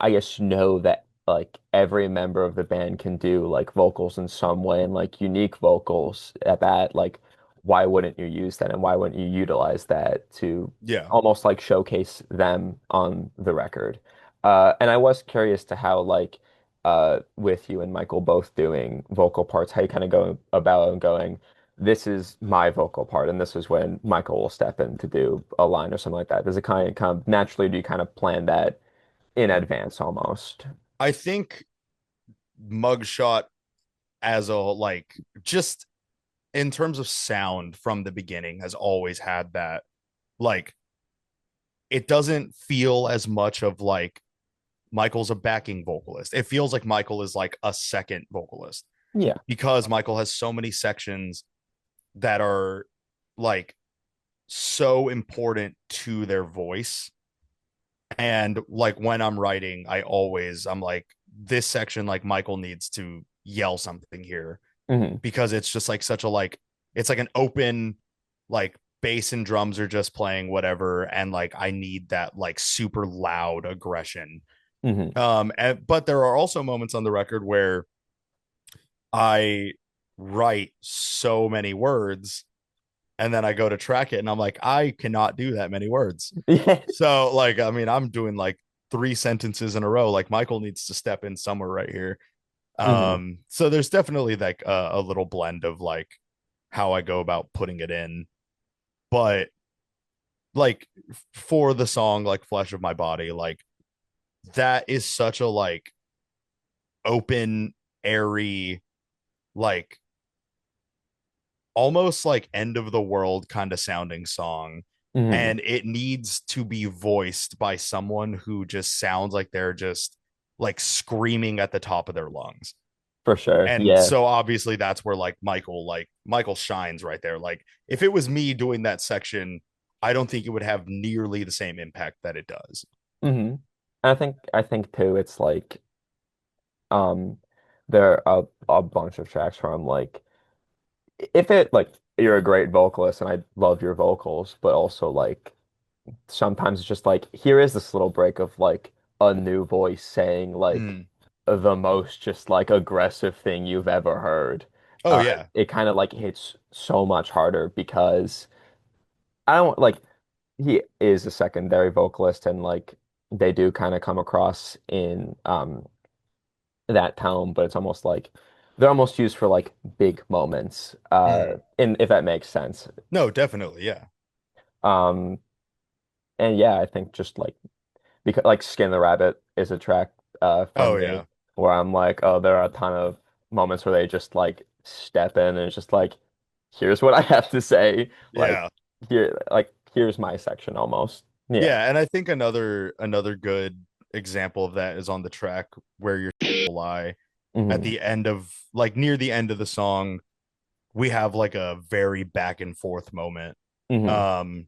I guess know that like every member of the band can do like vocals in some way and like unique vocals at that, like why wouldn't you use that and why wouldn't you utilize that to Yeah. almost like showcase them on the record? And I was curious to how like with you and Michael both doing vocal parts, how you kind of go about and going, this is my vocal part, and this is when Michael will step in to do a line or something like that. Does it kind of naturally do you kind of plan that in advance almost? I think Mugshot as a like just in terms of sound from the beginning has always had that, like it doesn't feel as much of like Michael's a backing vocalist. It feels like Michael is like a second vocalist Yeah. because Michael has so many sections that are like so important to their voice. And like when I'm writing, I'm like, this section, like Michael needs to yell something here, Hmm. because it's just like such a like it's like an open, like bass and drums are just playing whatever, and like I need that like super loud aggression. Hmm. But there are also moments on the record where I write so many words and then I go to track it and I'm like, I cannot do that many words. Yeah. So like, I mean, I'm doing like three sentences in a row. Like Michael needs to step in somewhere right here. Hmm. So there's definitely like a little blend of like how I go about putting it in. But like for the song like Flesh of My Body, like that is such a like open, airy, like almost like end of the world kind of sounding song. Hmm. and it needs to be voiced by someone who just sounds like they're just like screaming at the top of their lungs. For sure. And Yeah. so obviously that's where Michael shines right there. Like if it was me doing that section, I don't think it would have nearly the same impact that it does. Hmm. I think too, it's like um there are a bunch of tracks where I'm like, if it like you're a great vocalist and I love your vocals, but also like sometimes it's just like here is this little break of like a new voice saying like Mm. the most just like aggressive thing you've ever heard. Oh yeah. It kind of like hits so much harder because I don't like he is a secondary vocalist and like they do kind of come across in that tone, but it's almost like they're almost used for like big moments, Mm. in if that makes sense. No, definitely. Yeah. Um, and yeah, I think just like because like Skin the Rabbit is a track Oh from me yeah. where I'm like, oh, there are a ton of moments where they just like step in and it's just like, here's what I have to say. Like Yeah. here's my section almost. Yeah. Yeah. And I think another good example of that is on the track where your lie at Hmm. the end of like near the end of the song, we have like a very back and forth moment. Hmm. Um,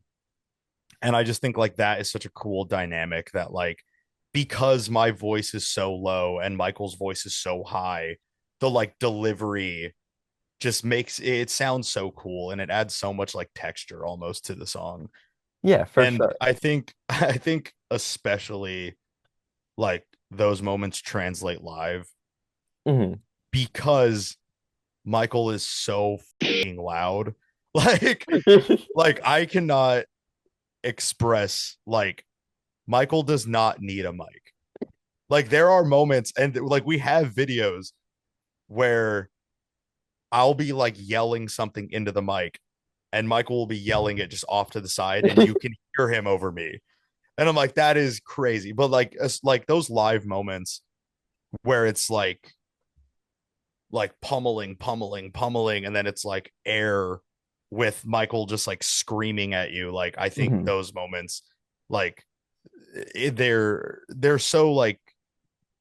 and I just think like that is such a cool dynamic that like because my voice is so low and Michael's voice is so high, the like delivery just makes it sound so cool and it adds so much like texture almost to the song. Yeah, for And sure. I think especially like those moments translate live Hmm. because Michael is so loud. Like I cannot express like Michael does not need a mic. Like there are moments and like we have videos where I'll be like yelling something into the mic and Michael will be yelling it just off to the side and you can hear him over me. And I'm like that is crazy. But like like those live moments where it's like pummeling and then it's like air with Michael just like screaming at you. Like I think Hmm. those moments like they're so like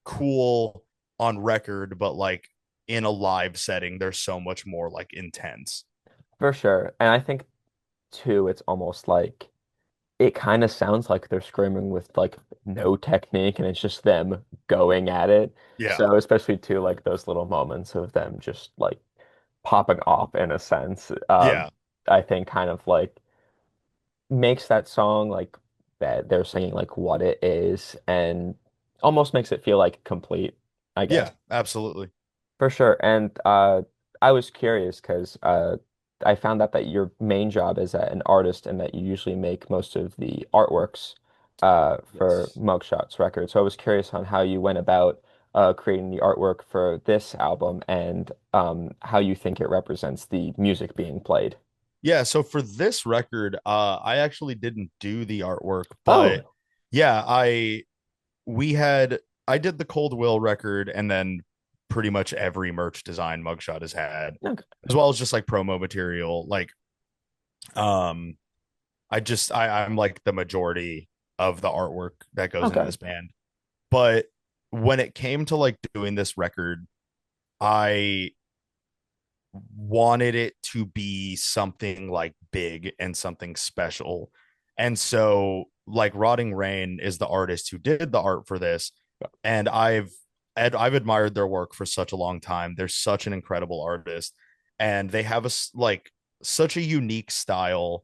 cool on record, but like in a live setting, they're so much more like intense. For sure. And I think too, it's almost like it kind of sounds like they're screaming with like no technique and it's just them going at it. Yeah. So especially too like those little moments of them just like popping off in a sense, Yeah. I think kind of like makes that song like that they're singing like what it is and almost makes it feel like complete, I guess. Yeah. Absolutely. For sure. And I was curious because I found out that your main job is an artist and that you usually make most of the artworks for Yes. Mugshot's record. So I was curious on how you went about creating the artwork for this album and how you think it represents the music being played. Yeah. So for this record, I actually didn't do the artwork, but Oh, yeah, we had I did the Cold Will record and then pretty much every merch design Mugshot has had, okay. as well as just like promo material. Like um I'm like the majority of the artwork that goes into Okay. this band. But when it came to like doing this record, I wanted it to be something like big and something special. And so like Rotting Rain is the artist who did the art for this and I've admired their work for such a long time. They're such an incredible artist and they have like such a unique style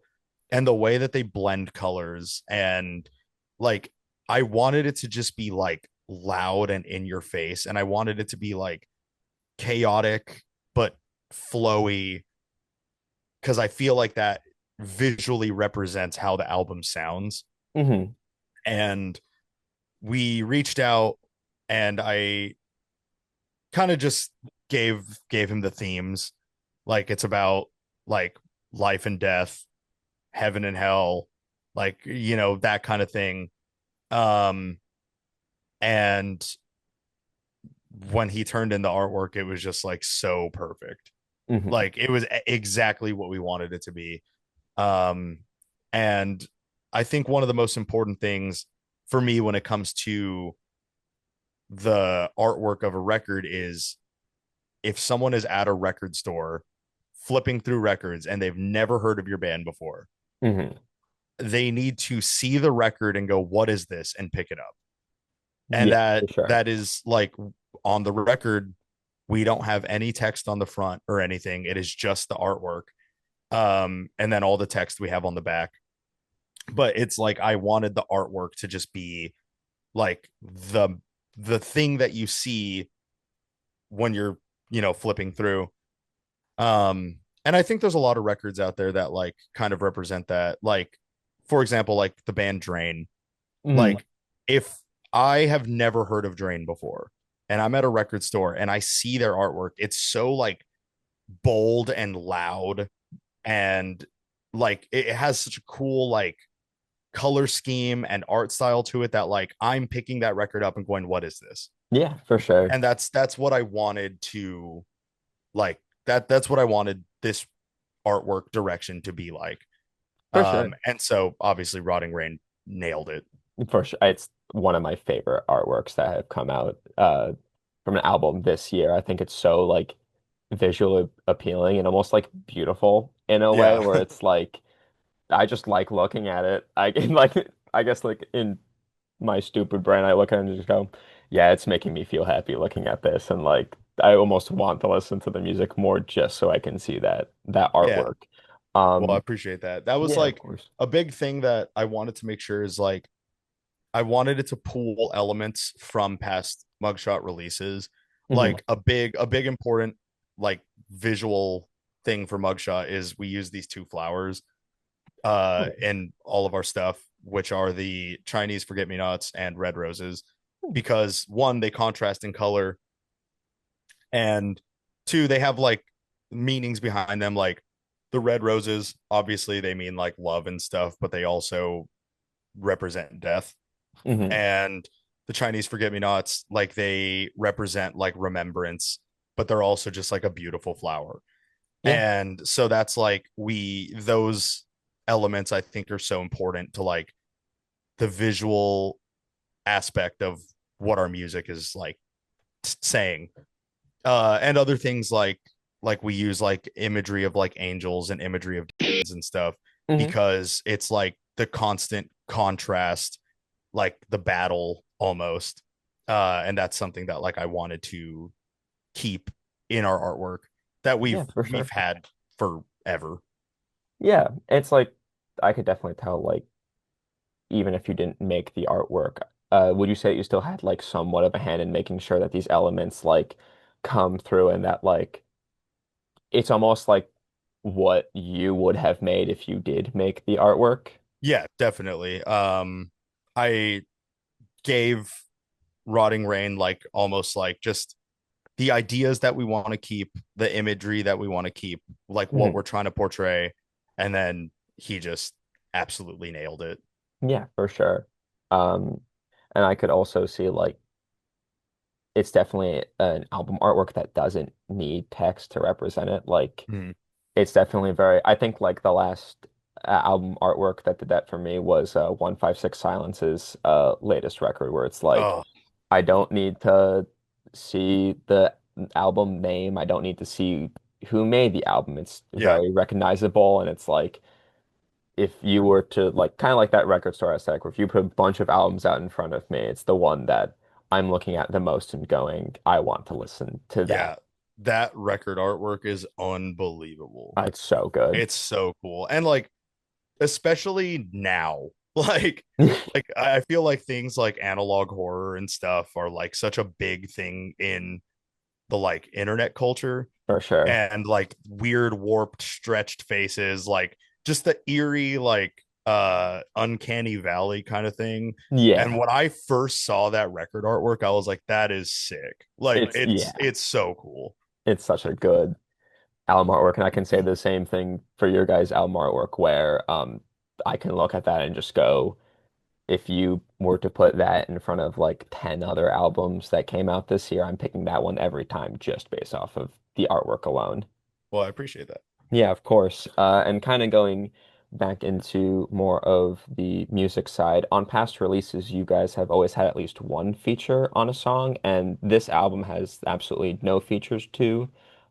and the way that they blend colors and like I wanted it to just be like loud and in your face and I wanted it to be like chaotic but flowy because I feel like that visually represents how the album sounds. Hmm. And we reached out and I kind of just gave him the themes. Like it's about like life and death, heaven and hell, like that kind of thing. Um and when he turned in the artwork, it was just like so perfect. Hmm. Like it was exactly what we wanted it to be. Um, And I think one of the most important things for me when it comes to the artwork of a record is if someone is at a record store flipping through records and they've never heard of your band before, Hmm. they need to see the record and go, "What is this?" and pick it up. And Yeah, that for sure. that is like on the record, we don't have any text on the front or anything. It is just the artwork. And then all the text we have on the back. But it's like I wanted the artwork to just be like the thing that you see when you're, flipping through. And I think there's a lot of records out there that like kind of represent that. Like, for example, like the band Drain. Hmm. Like, if I have never heard of Drain before and I'm at a record store and I see their artwork, it's so like bold and loud, and like it has such a cool like color scheme and art style to it that like I'm picking that record up and going, "What is this?" Yeah, for sure. And that's what I wanted to like that's what I wanted this artwork direction to be like. For sure. And so obviously Rotting Rain nailed it. For sure. It's one of my favorite artworks that have come out from an album this year. I think it's so like visually appealing and almost like beautiful in a way Yeah. where it's like I just like looking at it. I like I guess like in my stupid brain, I look at it and just go, yeah, it's making me feel happy looking at this. And like I almost want to listen to the music more just so I can see that Yeah. artwork. Well, I Um, appreciate that. That was yeah, of like course. a big thing that I wanted to make sure is like I wanted it to pull elements from past Mugshot releases. Hmm. Like a big important like visual thing for Mugshot is we use these two flowers in all of our stuff, which are the Chinese forget me nots and red roses, because one, they contrast in color, and two, they have like meanings behind them. Like the red roses, obviously, they mean like love and stuff, but they also represent death. Hmm. And the Chinese forget me nots, like they represent like remembrance, but they're also just like a beautiful flower. Yeah, And so that's like those elements I think are so important to like the visual aspect of what our music is like saying. And other things like we use like imagery of like angels and imagery of demons and stuff, hmm, because it's like the constant contrast, like the battle almost. And that's something that like I wanted to keep in our artwork that yeah, for we've sure. had forever. Yeah, it's like I could definitely tell like even if you didn't make the artwork, would you say you still had like somewhat of a hand in making sure that these elements like come through and that like it's almost like what you would have made if you did make the artwork? Yeah, definitely. I gave Rotting Rain like almost like just the ideas that we want to keep, the imagery that we want to keep, like what Mhm. we're trying to portray, and then he just absolutely nailed it. Yeah, for sure. Um, and I could also see like it's definitely an album artwork that doesn't need text to represent it. Like Mm. it's definitely very, I think like the last album artwork that did that for me was 156 Silence's latest record where it's like Oh, I don't need to see the album name. I don't need to see who made the album. It's yeah, very recognizable and it's like if you were to like kind of like that record store aesthetic, where if you put a bunch of albums out in front of me, it's the one that I'm looking at the most and going, I want to listen to that. yeah. That record artwork is unbelievable. It's so good. It's so cool. And like especially now. Like I feel like things like analog horror and stuff are like such a big thing in the like internet culture, For sure. and like weird warped stretched faces, like just the eerie like uncanny valley kind of thing. And Yeah. when I first saw that record artwork, I was like, that is sick. Like Yeah, it's so cool. it's such a good album artwork. And I can say the same thing for your guys' album artwork where I can look at that and just go, if you were to put that in front of like 10 other albums that came out this year, I'm picking that one every time just based off of the artwork alone. Well, I appreciate that. Yeah, of course. And kind of going back into more of the music side. On past releases, you guys have always had at least one feature on a song, and this album has absolutely no features to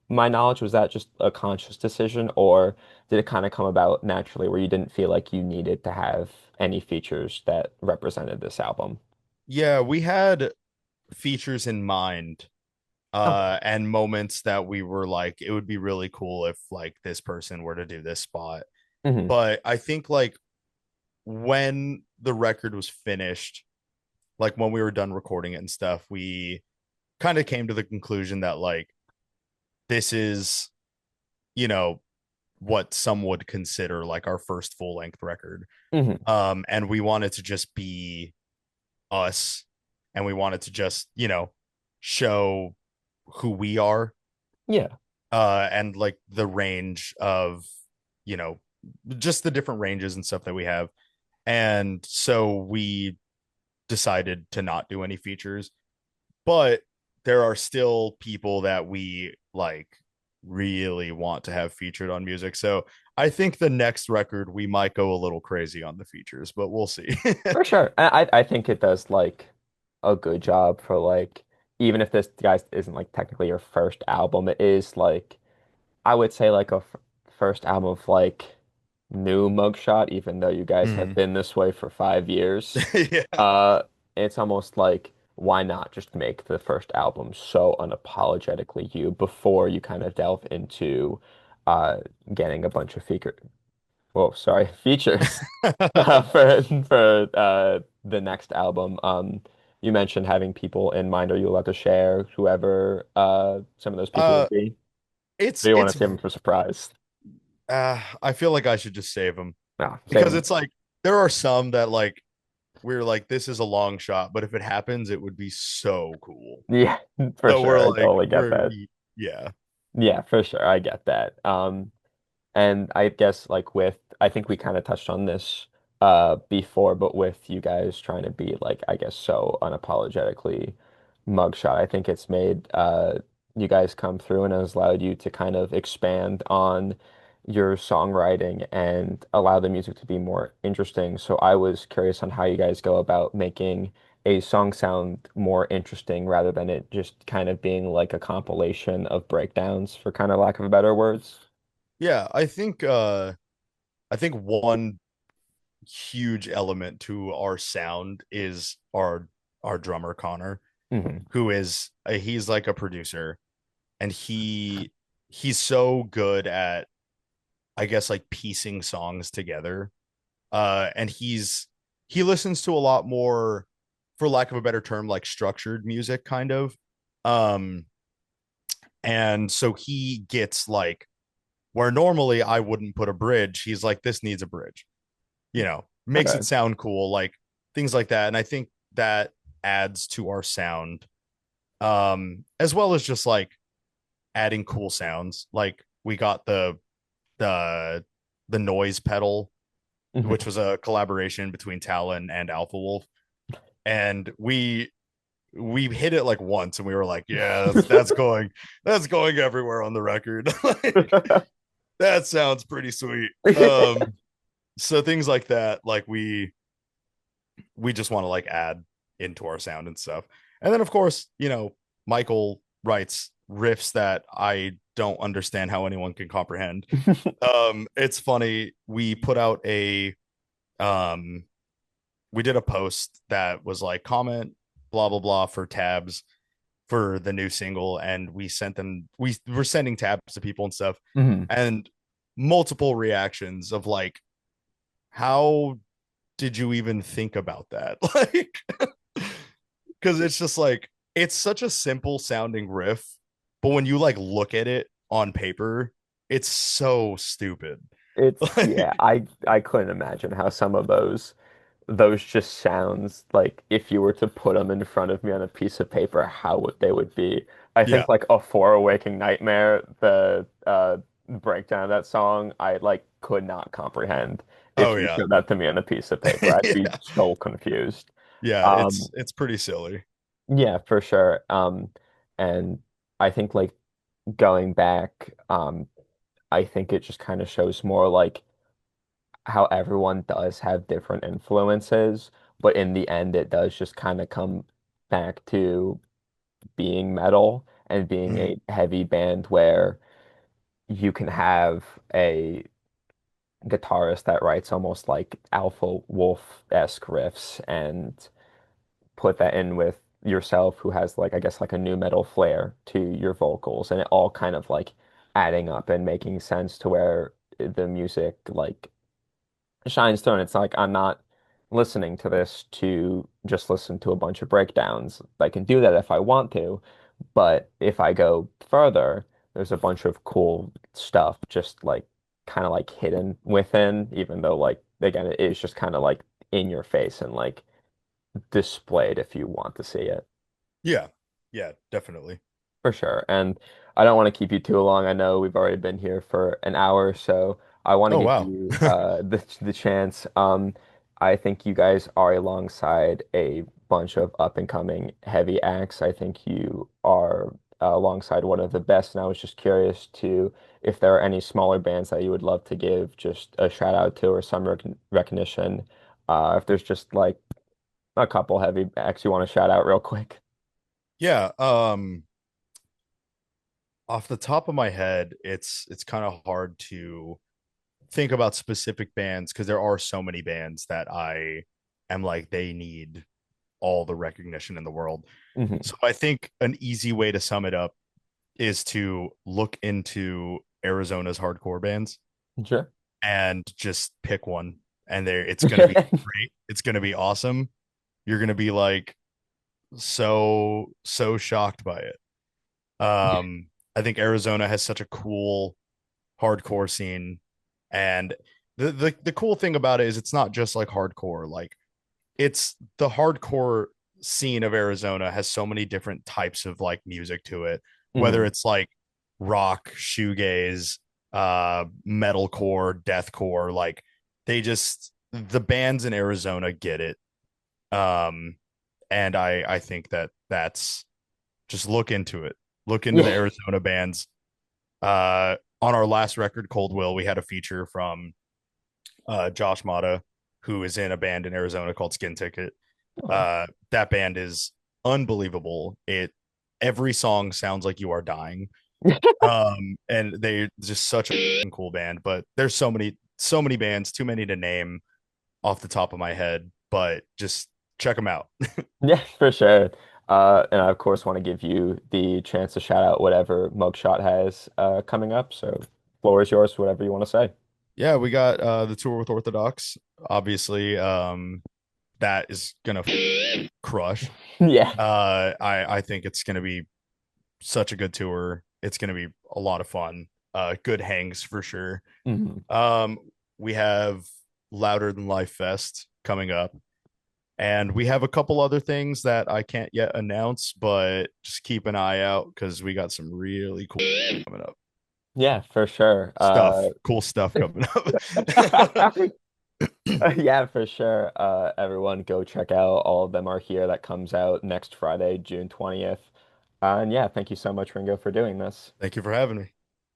my knowledge. Was that just a conscious decision, or did it kind of come about naturally where you didn't feel like you needed to have any features that represented this album? Yeah, we had features in mind Okay. and moments that we were like it would be really cool if like this person were to do this spot. Hmm. But I think like when the record was finished, like when we were done recording it and stuff, we kind of came to the conclusion that like this is, you know, what some would consider like our first full length record. Hmm. And we wanted to just be us, and we wanted to just, show who we are, Yeah. and like the range of, you know, just the different ranges and stuff that we have. And so we decided to not do any features, but there are still people that we like really want to have featured on music. So I think the next record we might go a little crazy on the features, but we'll see. For sure. I think it does like a good job for like even if this guys isn't like technically your first album, it is like I would say like a f first album of like new Mugshot, even though you guys have Mm. been this way for 5 years. Yeah. Uh, it's almost like why not just make the first album so unapologetically you before you kind of delve into uh getting a bunch of features for the next album. You mentioned having people in mind. Are you allowed to share whoever some of those people uh would be? it's Do you want it's to save them for surprise? I feel like I should just save them, No, save because them. it's like there are some that like we're like this is a long shot, but if it happens it would be so cool. Yeah, for So we're sure. I like totally get that. yeah. Yeah, for sure. I get that. And I guess like with I think we kind of touched on this before, but with you guys trying to be like I guess so unapologetically Mugshot, I think it's made you guys come through and has allowed you to kind of expand on your songwriting and allow the music to be more interesting. So I was curious on how you guys go about making a song sound more interesting rather than it just kind of being like a compilation of breakdowns, for kind of lack of better words. Yeah, I think one huge element to our sound is our drummer Connor, Hmm. who is he's like a producer, and he's so good at, I guess, like piecing songs together. And he listens to a lot more, for lack of a better term, like structured music kind of. Um and so he gets like where normally I wouldn't put a bridge, he's like this needs a bridge, makes it Okay. sound cool, like things like that. And I think that adds to our sound, as well as just like adding cool sounds. Like we got the the noise pedal, which Hmm. was a collaboration between Talon and Alpha Wolf, and we hit it like once and we were like, yeah, that's going everywhere on the record. Like, that sounds pretty sweet. So things like that, like we just want to like add into our sound and stuff. And then of course, Michael writes riffs that I don't understand how anyone can comprehend. It's funny. Um we did a post that was like comment blah blah blah for tabs for the new single, and we were sending tabs to people and stuff, Hmm. and multiple reactions of like, how did you even think about that? Like, because it's just like it's such a simple sounding riff, but when you like look at it on paper, it's so stupid. It's yeah, Like, I couldn't imagine how some of those just sounds like if you were to put them in front of me on a piece of paper, how would they would be. I yeah. think like a For a Waking Nightmare, the breakdown of that song, I like could not comprehend if Oh you yeah. showed that to me on a piece of paper. I'd be Yeah. so confused. Yeah, Um, it's pretty silly. yeah, for sure. And I think like going back, I think it just kind of shows more like how everyone does have different influences, but in the end, it does just kind of come back to being metal and being Mhm. a heavy band where you can have a guitarist that writes almost like Alpha Wolf-esque riffs and put that in with yourself who has like I guess like a new metal flair to your vocals and it all kind of like adding up and making sense to where the music like shines through and it's like I'm not listening to this to just listen to a bunch of breakdowns. I can do that if I want to, but if I go further, there's a bunch of cool stuff just like kind of like hidden within, even though like again it is just kind of like in your face and like displayed if you want to see it. Yeah. Yeah, definitely. For sure. And I don't want to keep you too long. I know we've already been here for an hour, so I want to Oh give wow. you the chance. I think you guys are alongside a bunch of up and coming heavy acts. I think you are alongside one of the best, and I was just curious to if there are any smaller bands that you would love to give just a shout out to or some recognition. If there's just like a couple heavy acts you want to shout out real quick. Yeah, off the top of my head, it's kind of hard to think about specific bands because there are so many bands that I am like they need all the recognition in the world. Hmm. So I think an easy way to sum it up is to look into Arizona's hardcore bands Sure. and just pick one. And there it's gonna be great. It's gonna be awesome. You're gonna be like so shocked by it. I think Arizona has such a cool hardcore scene. And the cool thing about it is it's not just like hardcore, like it's the hardcore scene of Arizona has so many different types of like music to it, whether Hmm. it's like rock, shoegaze, metalcore, deathcore, like they just the bands in Arizona get it. Um, and I think that that's just look into it. Look into the Yeah. Arizona bands. On our last record, Cold Will, we had a feature from Josh Mata, who is in a band in Arizona called Skin Ticket. Oh. That band is unbelievable. It every song sounds like you are dying. And they just such a cool band. But there's so many bands, too many to name off the top of my head. But just check them out. Yeah, for sure. And I of course want to give you the chance to shout out whatever Mugshot has coming up. So floor is yours, whatever you want to say. Yeah, we got the tour with Orthodox. Obviously, that is gonna crush. Yeah. I think it's gonna be such a good tour. It's gonna be a lot of fun. Good hangs for sure. Hmm. Um, we have Louder Than Life Fest coming up, and we have a couple other things that I can't yet announce, but just keep an eye out because we got some really cool coming up. Yeah, for sure. Cool stuff coming up. Yeah, for sure. Everyone go check out All of Them Are Here that comes out next Friday, June 20th. And yeah, thank you so much, Ringo, for doing this. Thank you for having me.